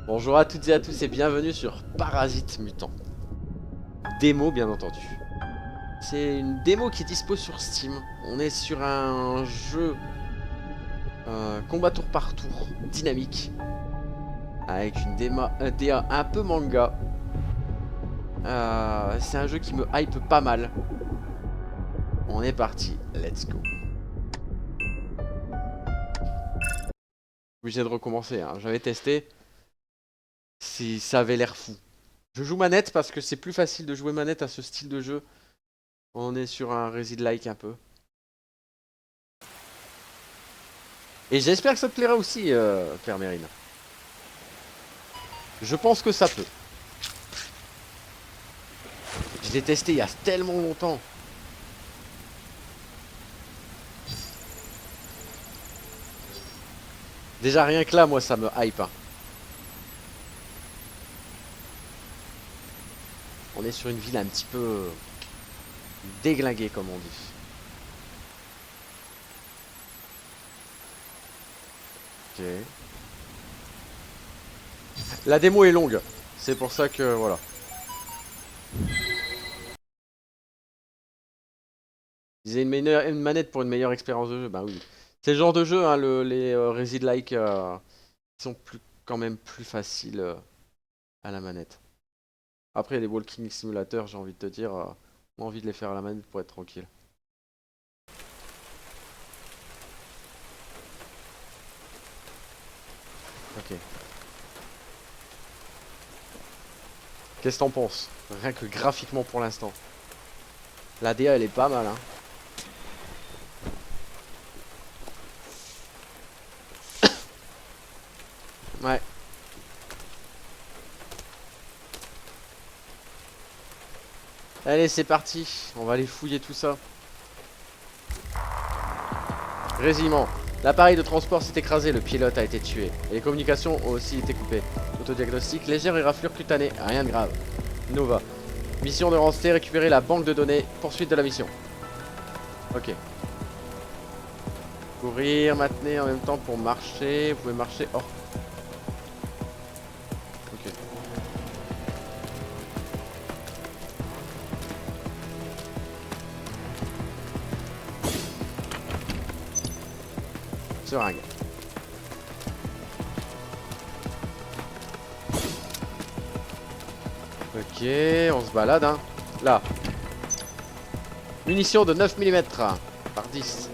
Bonjour à toutes et à tous et bienvenue sur Parasite Mutant. Démo bien entendu. C'est une démo qui est dispo sur Steam. On est sur un jeu combat tour par tour, dynamique. Avec une DA un peu manga. C'est un jeu qui me hype pas mal. On est parti, let's go. Obligé de recommencer, hein. J'avais testé. Ça avait l'air fou. Je joue manette parce que c'est plus facile de jouer manette à ce style de jeu. On est sur un Resid-like un peu. Et j'espère que ça te plaira aussi, Claire Mérine. Je pense que ça peut. Je l'ai testé il y a tellement longtemps. Déjà rien que là, moi ça me hype, hein. On est sur une ville un petit peu déglinguée comme on dit. Ok. La démo est longue. C'est pour ça que voilà. Ils disaient une manette pour une meilleure expérience de jeu. Bah oui. C'est le genre de jeu, hein, les Resid-like sont quand même plus faciles à la manette. Après, les Walking Simulator, j'ai envie de te dire, on a envie de les faire à la manette pour être tranquille. Ok. Qu'est-ce que t'en penses? Rien que graphiquement pour l'instant. La DA elle est pas mal, hein. Ouais. Allez, c'est parti. On va aller fouiller tout ça. Résumant. L'appareil de transport s'est écrasé, le pilote a été tué. Et les communications ont aussi été coupées. Autodiagnostic, légère éraflure cutanée, rien de grave. Nova. Mission de Rancé, récupérer la banque de données. Poursuite de la mission. Ok. Courir, maintenir en même temps pour marcher. Vous pouvez marcher. Oh. Ok. Seringue. Ok, on se balade, hein. Là. Munitions de 9 mm par 10.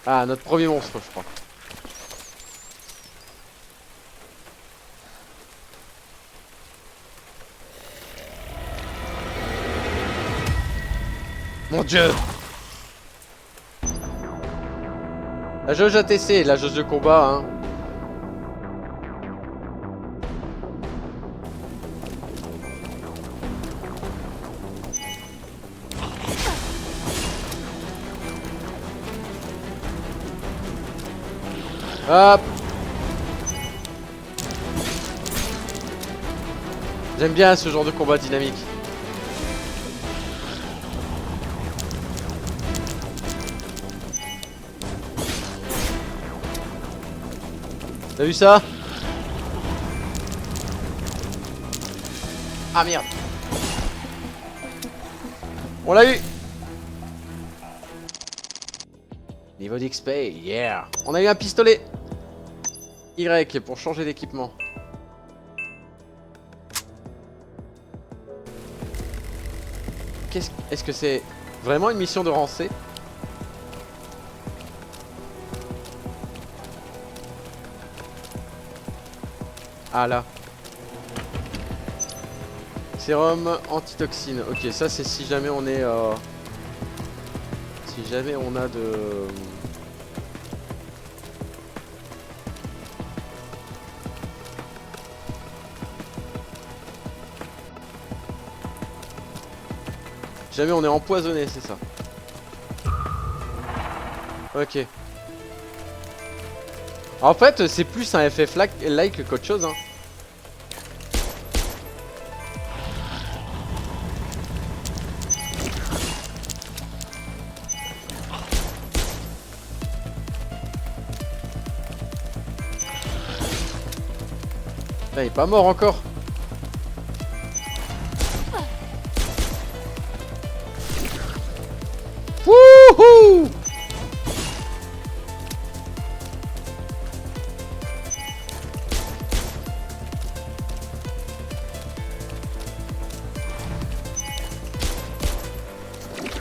Ah, notre premier monstre, je crois. Mon dieu! La jauge ATC, la jauge de combat, hein. Hop! J'aime bien ce genre de combat dynamique. T'as vu ça? Ah merde! On l'a eu! Niveau d'XP, yeah! On a eu un pistolet! Y pour changer d'équipement. Est-ce que c'est vraiment une mission de Rancé? Ah là. Sérum antitoxine. Ok, ça c'est si jamais on est... Si jamais on a de... Jamais on est empoisonné, c'est ça. Ok. En fait, c'est plus un FF-like qu'autre chose, hein. Ah, il est pas mort encore. Wouhou!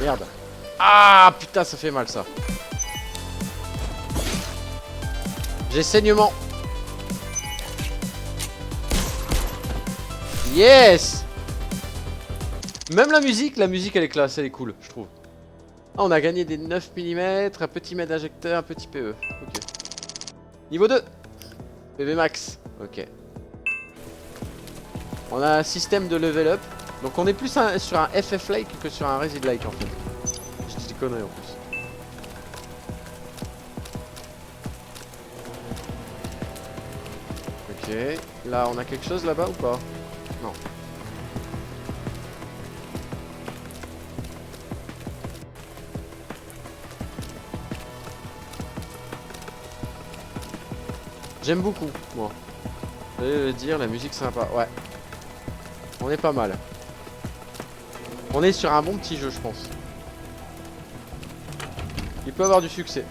Merde. Ah putain, ça fait mal ça. J'ai saignement. Yes! Même la musique elle est classe, elle est cool, je trouve. Ah, on a gagné des 9 mm, un petit med injecteur, un petit PE. Ok. Niveau 2. PV max. Ok. On a un système de level up. Donc on est plus sur un FF-like que sur un Resid-like en fait. Je dis des conneries en plus. Ok. Là on a quelque chose là-bas ou pas? Non. J'aime beaucoup, moi. Vous allez le dire, la musique sympa. Ouais. On est pas mal. On est sur un bon petit jeu, je pense. Il peut avoir du succès.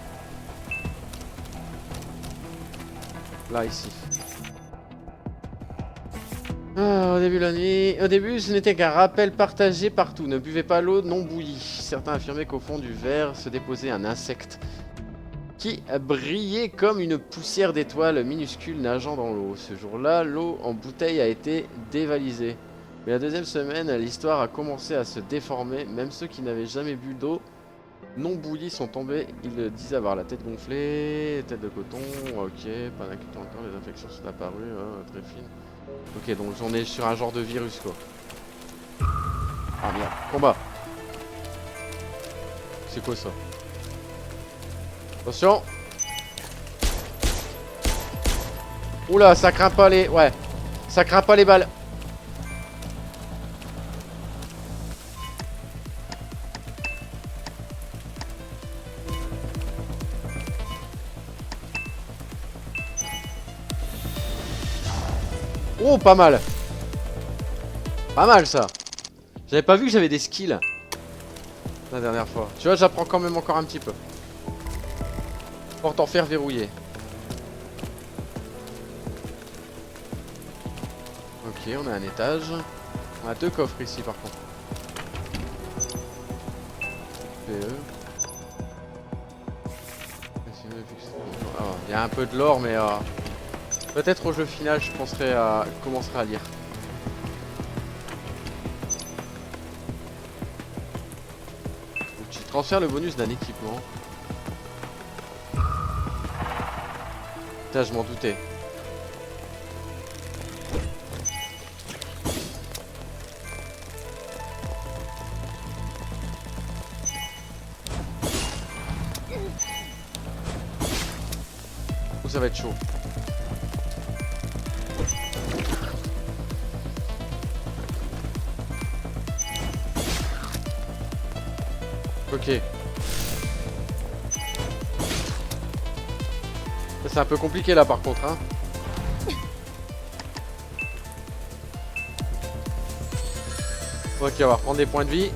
Là, ici. Ah, au début de la nuit. Au début, ce n'était qu'un rappel partagé partout. Ne buvez pas l'eau non bouillie. Certains affirmaient qu'au fond du verre se déposait un insecte qui brillait comme une poussière d'étoiles minuscules nageant dans l'eau. Ce jour-là, l'eau en bouteille a été dévalisée. Mais la deuxième semaine, l'histoire a commencé à se déformer. Même ceux qui n'avaient jamais bu d'eau non bouillie sont tombés. Ils disaient avoir la tête gonflée, tête de coton. Ok, pas d'inquiétant encore, les infections sont apparues, hein, très fines. Ok, donc on est sur un genre de virus quoi. Ah merde, combat. C'est quoi ça? Attention. Oula, ça craint pas les... Ouais. Ça craint pas les balles. Oh, pas mal. Pas mal ça. J'avais pas vu que j'avais des skills la dernière fois. Tu vois, j'apprends quand même encore un petit peu. Porte en fer verrouillé. Ok, on a un étage. On a 2 coffres ici par contre. PE. Ah, il y a un peu de l'or, mais peut-être au jeu final, je commencerai à lire. Donc, tu transfères le bonus d'un équipement. Putain, je m'en doutais. Oh, ça va être chaud. Ok. C'est un peu compliqué là par contre, hein. Ok, on va reprendre des points de vie.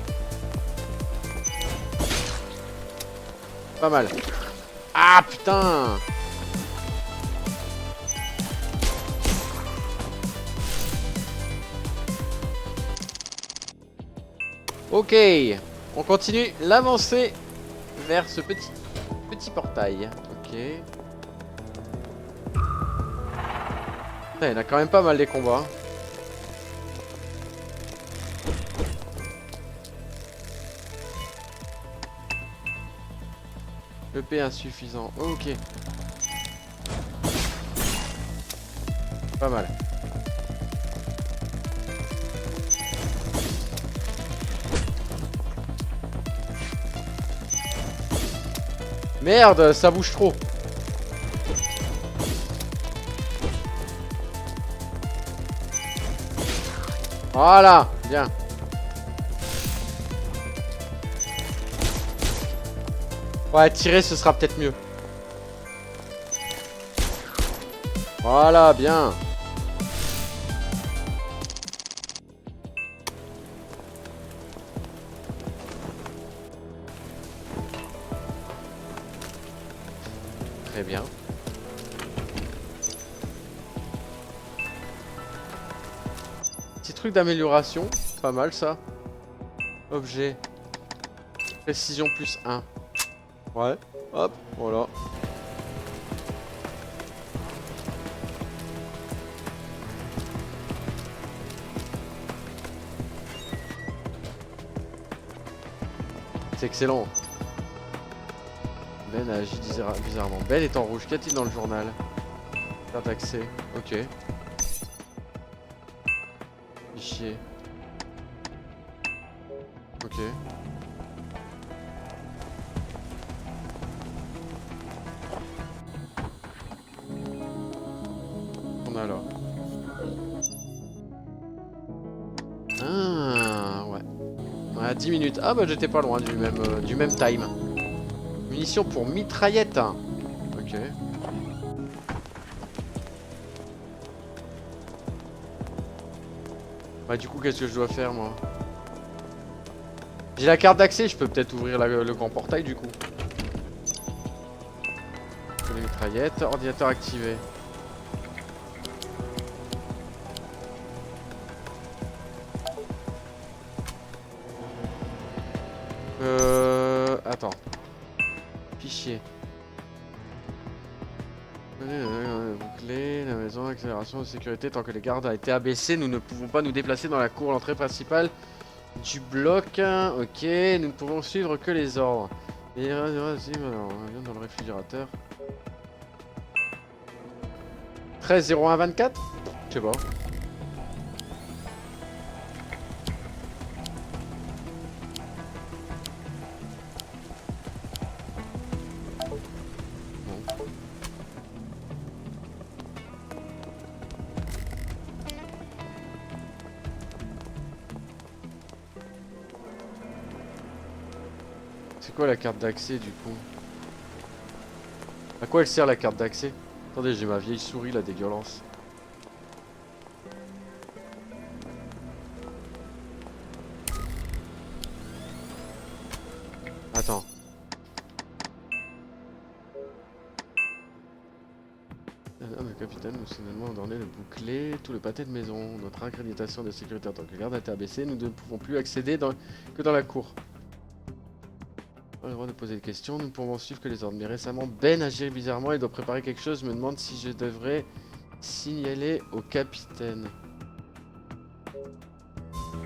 Pas mal. Ah putain! Ok, on continue l'avancée vers ce petit portail. Ok. Il y en a quand même pas mal des combats. EP insuffisant. Ok. Pas mal. Merde, ça bouge trop. Voilà, bien. Ouais, tirer, ce sera peut-être mieux. Voilà, bien. Très bien. Petit truc d'amélioration. Pas mal ça. Objet. Précision plus 1. Ouais. Hop, voilà. C'est excellent. Ben a agi bizarrement. Ben est en rouge. Qu'y a-t-il dans le journal? Carte d'accès. Ok. Fichier. Ok. On a là. Ah ouais. Ouais, 10 minutes. Ah bah j'étais pas loin du même time. Munitions pour mitraillette. Ok. Bah du coup qu'est-ce que je dois faire moi? J'ai la carte d'accès, je peux peut-être ouvrir le grand portail du coup. Les mitraillettes, ordinateur activé. Attends. Fichier. Bouclé, la maison, accélération de sécurité. Tant que les gardes ont été abaissés, nous ne pouvons pas nous déplacer dans la cour. L'entrée principale du bloc. Ok, nous ne pouvons suivre que les ordres. Et on vient dans le réfrigérateur. 13-01-24. Je sais pas. C'est quoi la carte d'accès du coup? À quoi elle sert la carte d'accès? Attendez, j'ai ma vieille souris là, dégueulasse. Attends. Le capitaine, nous soudainement ordonné de boucler tout le pâté de maison. Notre accréditation de sécurité en tant que garde a été abaissée. Nous ne pouvons plus accéder que dans la cour. On a le droit de poser des questions. Nous ne pouvons suivre que les ordres. Mais récemment, Ben agit bizarrement. Il doit préparer quelque chose. Je me demande si je devrais signaler au capitaine.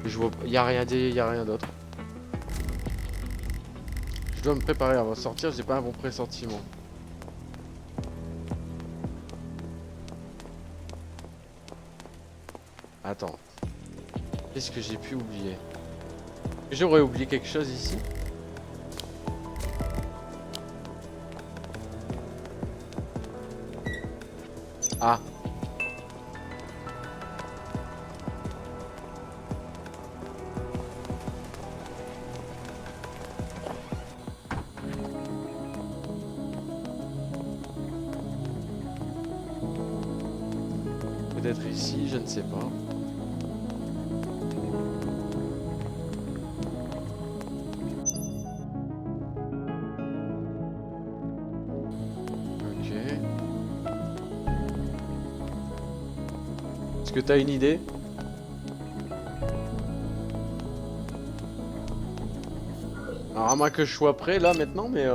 Je vois, y a rien d'autre. Je dois me préparer avant de sortir. J'ai pas un bon pressentiment. Attends. Qu'est-ce que j'ai pu oublier? J'aurais oublié quelque chose ici? Ah. Peut-être ici, je ne sais pas. Ok. Est-ce que t'as une idée? Alors à moins que je sois prêt là maintenant, mais je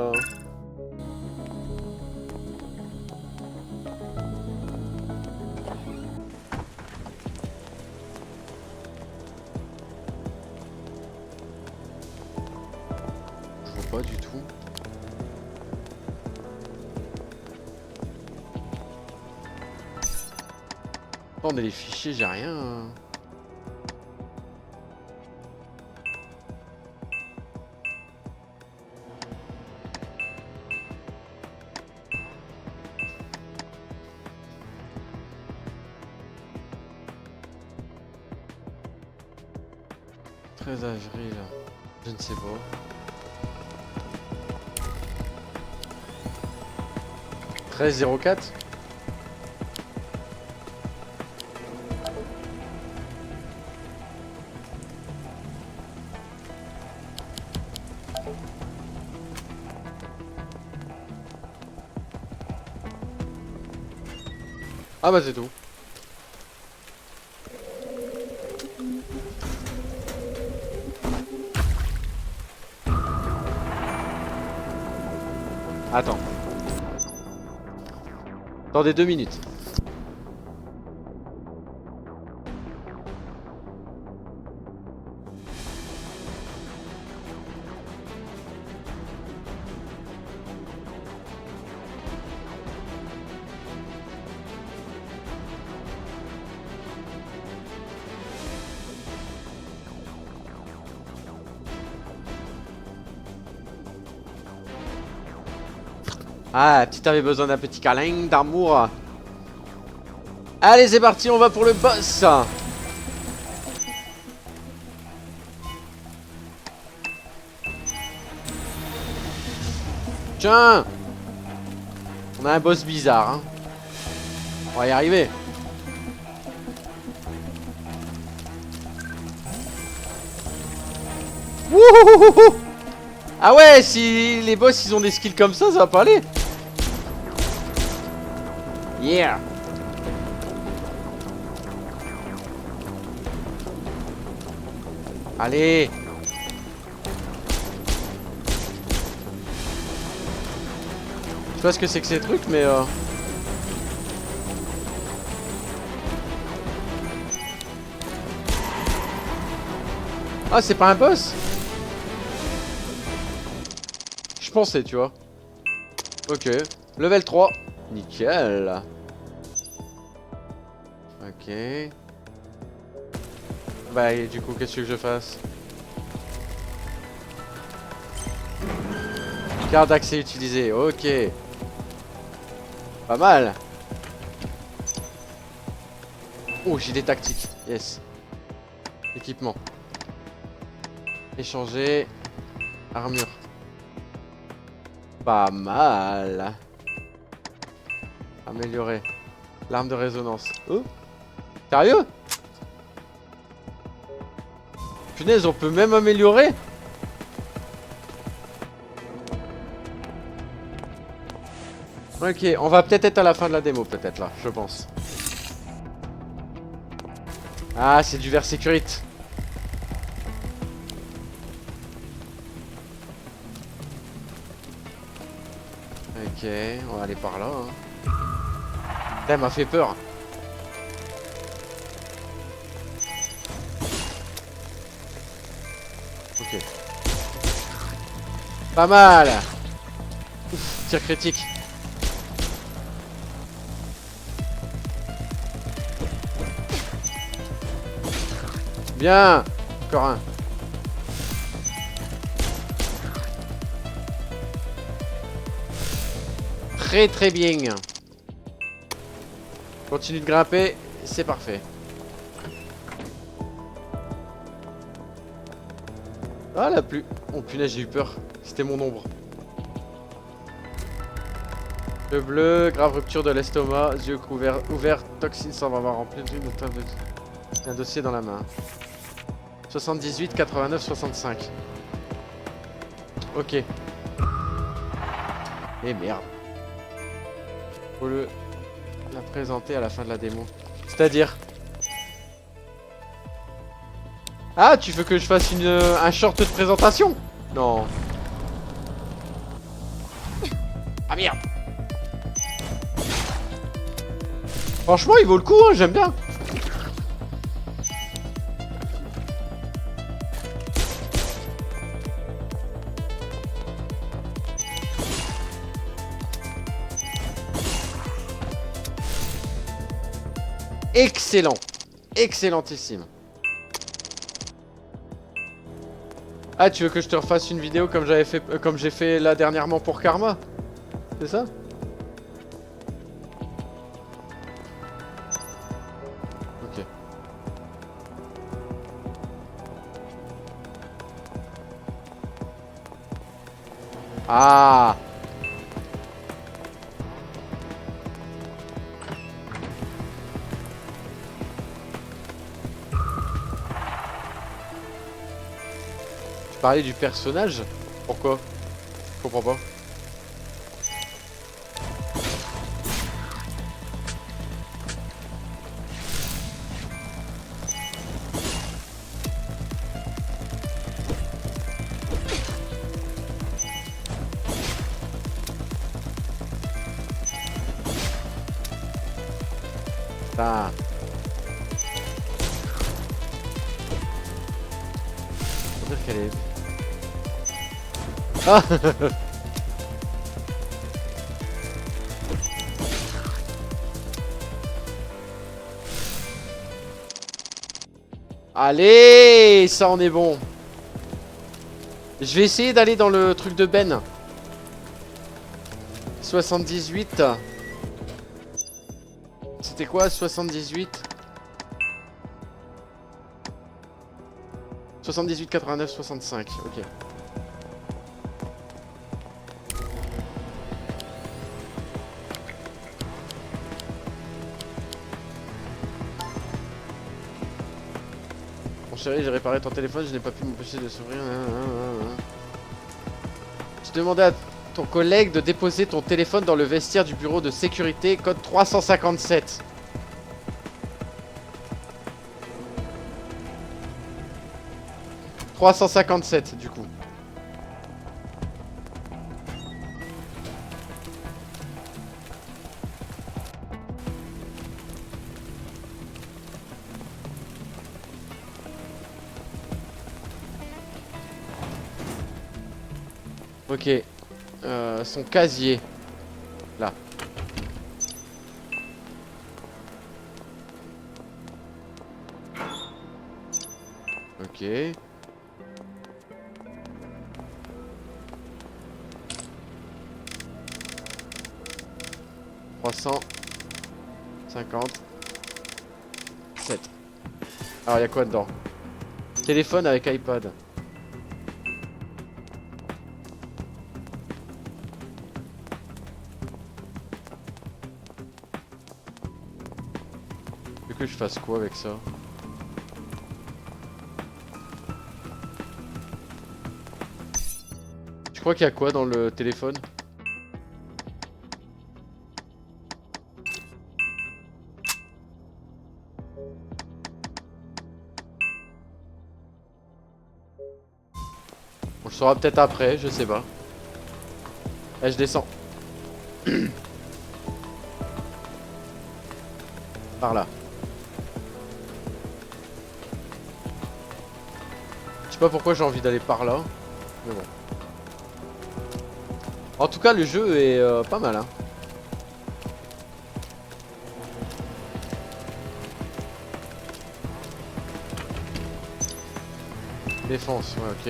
vois pas du tout. Attendez, les fichiers, j'ai rien. 13 avril, je ne sais pas. 13-04. Ah bah c'est tout. Attends. Attendez 2 minutes. Ah, petite avait besoin d'un petit câlin d'amour. Allez, c'est parti, on va pour le boss. Tiens, on a un boss bizarre, hein. On va y arriver. Wouhouhouhou. Ah ouais, si les boss ils ont des skills comme ça va pas aller. Yeah. Allez. Je sais pas ce que c'est que ces trucs, mais ah, c'est pas un boss. Je pensais, tu vois. Ok. Level 3. Nickel. Ok. Bah, et du coup, qu'est-ce que je fasse? Carte d'accès utilisée. Ok. Pas mal. Oh, j'ai des tactiques. Yes. Équipement. Échanger. Armure. Pas mal. Améliorer. L'arme de résonance. Oh. Sérieux? Punaise, on peut même améliorer? Ok, on va peut-être être à la fin de la démo, peut-être là, je pense. Ah, c'est du verre sécurité. Ok, on va aller par là. Hein. Putain, elle m'a fait peur. Ok. Pas mal. Ouf, tir critique. Bien. Encore un. Très très bien. Continue de grimper, c'est parfait. Ah la pluie. Oh punaise, j'ai eu peur. C'était mon ombre. Le bleu, grave rupture de l'estomac, yeux ouverts, toxine sans avoir rempli d'une table. Un dossier dans la main. 78, 89, 65. Ok. Et merde. Faut la présenter à la fin de la démo. C'est-à-dire... Ah, tu veux que je fasse un short de présentation? Non. Ah merde. Franchement, il vaut le coup, hein, j'aime bien. Excellent. Excellentissime. Ah, tu veux que je te refasse une vidéo comme j'avais fait, comme j'ai fait là dernièrement pour Karma? C'est ça? Ok. Ah! Tu parlais du personnage? Pourquoi? Je comprends pas. Ah. Faut dire qu'elle est... Ah. Allez, ça en est bon. Je vais essayer d'aller dans le truc de Ben. 78. C'était quoi 78? 78, 89, 65. Ok. Mon chéri, j'ai réparé ton téléphone, je n'ai pas pu m'empêcher de s'ouvrir. Je demandais à ton collègue de déposer ton téléphone dans le vestiaire du bureau de sécurité, code 357. « 357 du coup. Ok. Son casier. Là. Ok. $357. Alors, il y a quoi dedans? Téléphone avec iPad. Tu veux que je fasse quoi avec ça? Tu crois qu'il y a quoi dans le téléphone? On le saura peut-être après, je sais pas. Allez, je descends. Par là. Je sais pas pourquoi j'ai envie d'aller par là. Mais bon. En tout cas, le jeu est pas mal, hein. Défense, ouais, ok.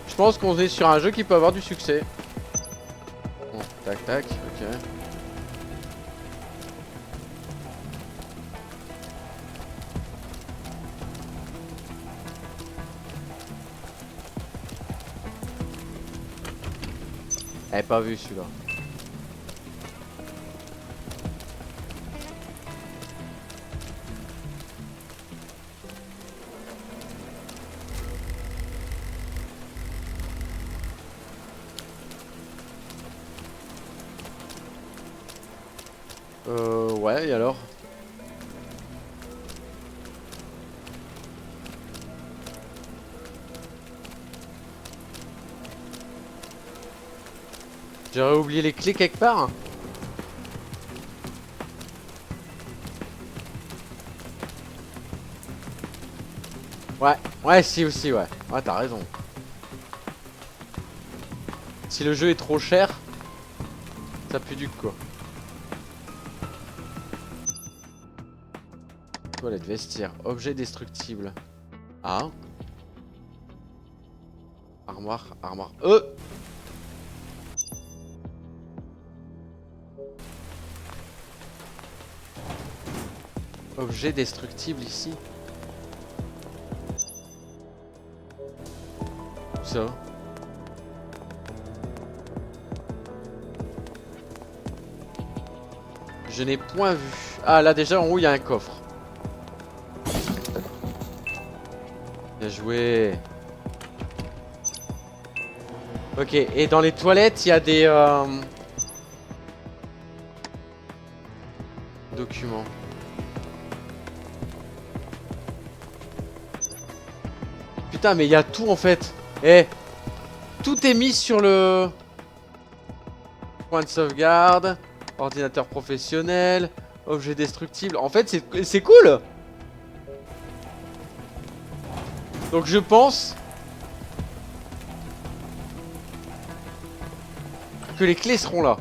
Je pense qu'on est sur un jeu qui peut avoir du succès. Bon, tac tac, ok. Elle pas vu celui-là. Ouais, et alors? J'aurais oublié les clés quelque part? Ouais, ouais, si aussi, ouais. Ouais, t'as raison. Si le jeu est trop cher, ça pue du quoi. Toilette, vestiaire, objet destructible. Ah. Armoire, armoire. Objet destructible ici. Où ça? Je n'ai point vu. Ah là déjà en haut il y a un coffre. Bien joué. Ok, et dans les toilettes il y a des documents. putain, mais il y a tout en fait. Eh, tout est mis sur le point de sauvegarde, ordinateur professionnel, objet destructible. En fait, c'est cool. Donc je pense que les clés seront là.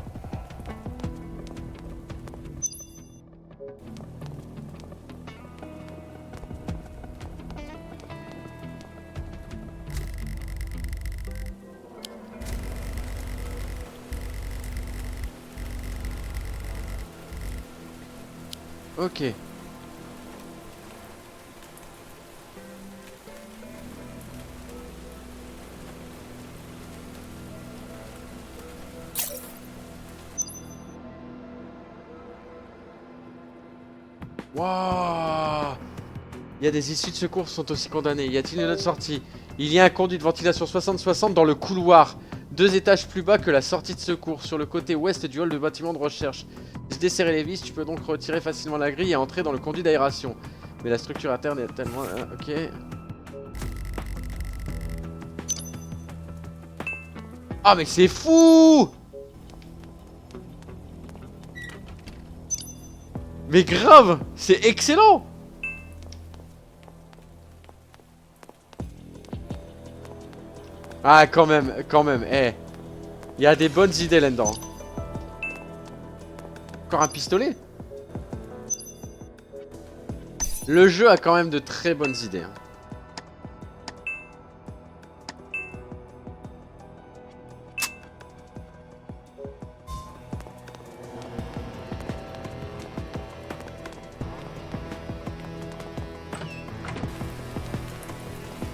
Ok. Waouh! Il y a des issues de secours qui sont aussi condamnées. Y a-t-il une autre sortie? Il y a un conduit de ventilation 60-60 dans le couloir. 2 étages plus bas que la sortie de secours, sur le côté ouest du hall de bâtiment de recherche. Si desserrer les vis, tu peux donc retirer facilement la grille et entrer dans le conduit d'aération. Mais la structure interne est tellement... ok. Ah mais c'est fou! Mais grave! C'est excellent! Ah quand même, eh. Il y a des bonnes idées là-dedans. Encore un pistolet? Le jeu a quand même de très bonnes idées. Hein.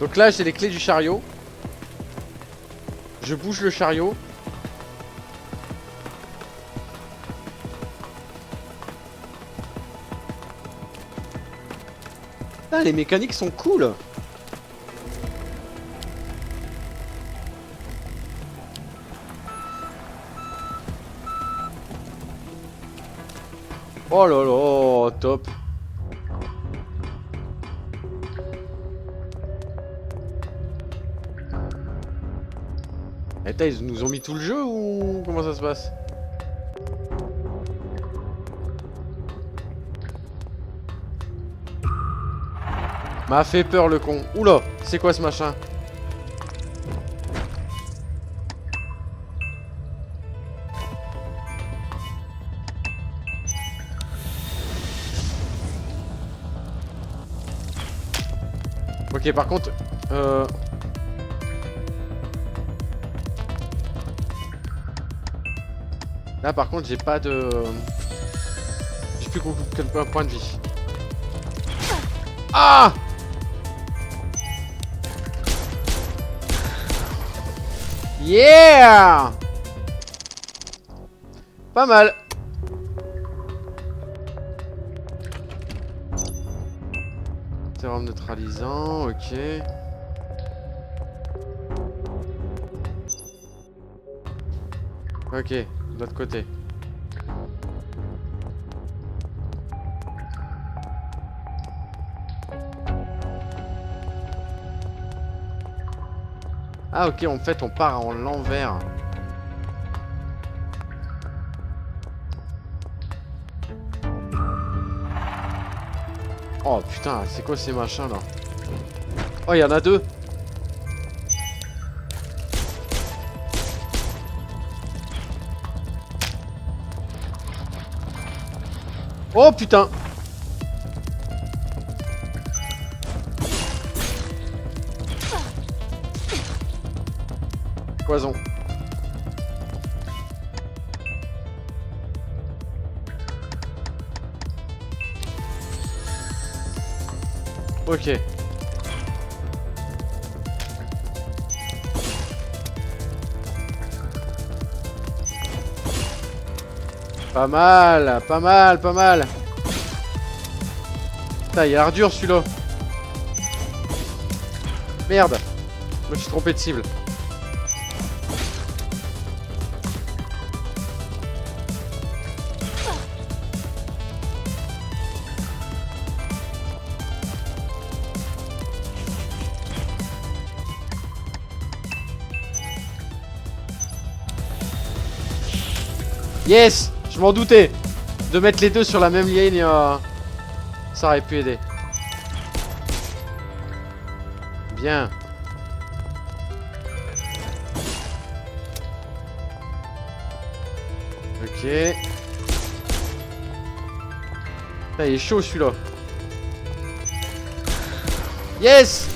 Donc là j'ai les clés du chariot. Je bouge le chariot. Ah, les mécaniques sont cool. Oh là là, top. Attends, ils nous ont mis tout le jeu ou comment ça se passe? M'a fait peur le con. Oula, c'est quoi ce machin? Ok, par contre, là par contre j'ai pas de... J'ai plus qu'un point de vie. Ah! Yeah! Pas mal. Sérum neutralisant, ok. Ok, de l'autre côté. Ah ok, en fait on part en l'envers. Oh putain, c'est quoi ces machins là? Oh, il y en a deux. Oh putain. Poison. Ok. Pas mal, pas mal, pas mal. Putain, il a l'air dur celui-là. Merde. Je me suis trompé de cible. Yes! Je m'en doutais! De mettre les deux sur la même ligne, ça aurait pu aider. Bien. Ok. Ah, il est chaud celui-là. Yes!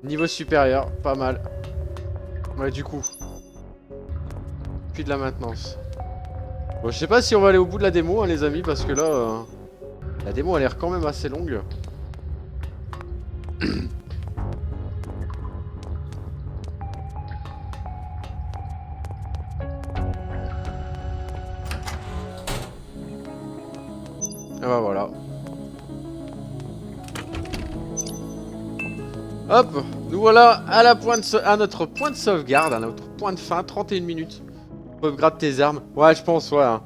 Niveau supérieur, pas mal. Ouais, du coup. Puis de la maintenance. Bon, je sais pas si on va aller au bout de la démo, hein, les amis, parce que là, la démo a l'air quand même assez longue. Et bah voilà. Hop, nous voilà à, à notre point de sauvegarde, à notre point de fin, 31 minutes. Upgrade tes armes. Ouais, je pense, ouais. Hein.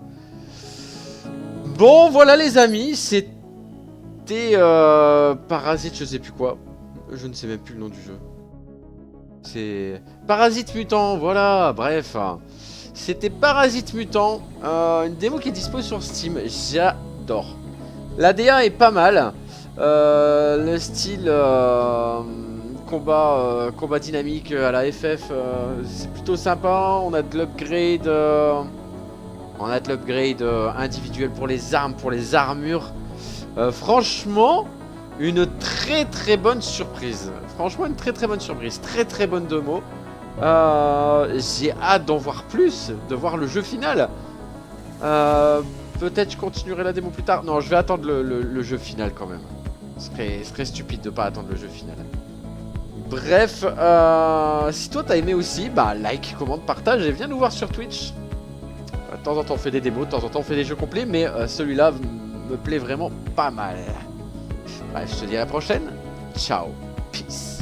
Bon, voilà les amis, c'était Parasite, je sais plus quoi. Je ne sais même plus le nom du jeu. C'est Parasite Mutant, voilà, bref. C'était Parasite Mutant, une démo qui est dispo sur Steam, j'adore. La DA est pas mal, le style combat dynamique à la FF, c'est plutôt sympa, on a de l'upgrade individuel pour les armes, pour les armures. Franchement, une très bonne surprise. Franchement, une très bonne surprise. Très bonne démo. J'ai hâte d'en voir plus, de voir le jeu final. Peut-être je continuerai la démo plus tard. Non, je vais attendre le jeu final quand même. Ce serait stupide de pas attendre le jeu final. Bref, si toi t'as aimé aussi, bah like, commente, partage et viens nous voir sur Twitch. De temps en temps on fait des démos, de temps en temps on fait des jeux complets, mais celui-là me plaît vraiment pas mal. Bref, je te dis à la prochaine. Ciao, peace.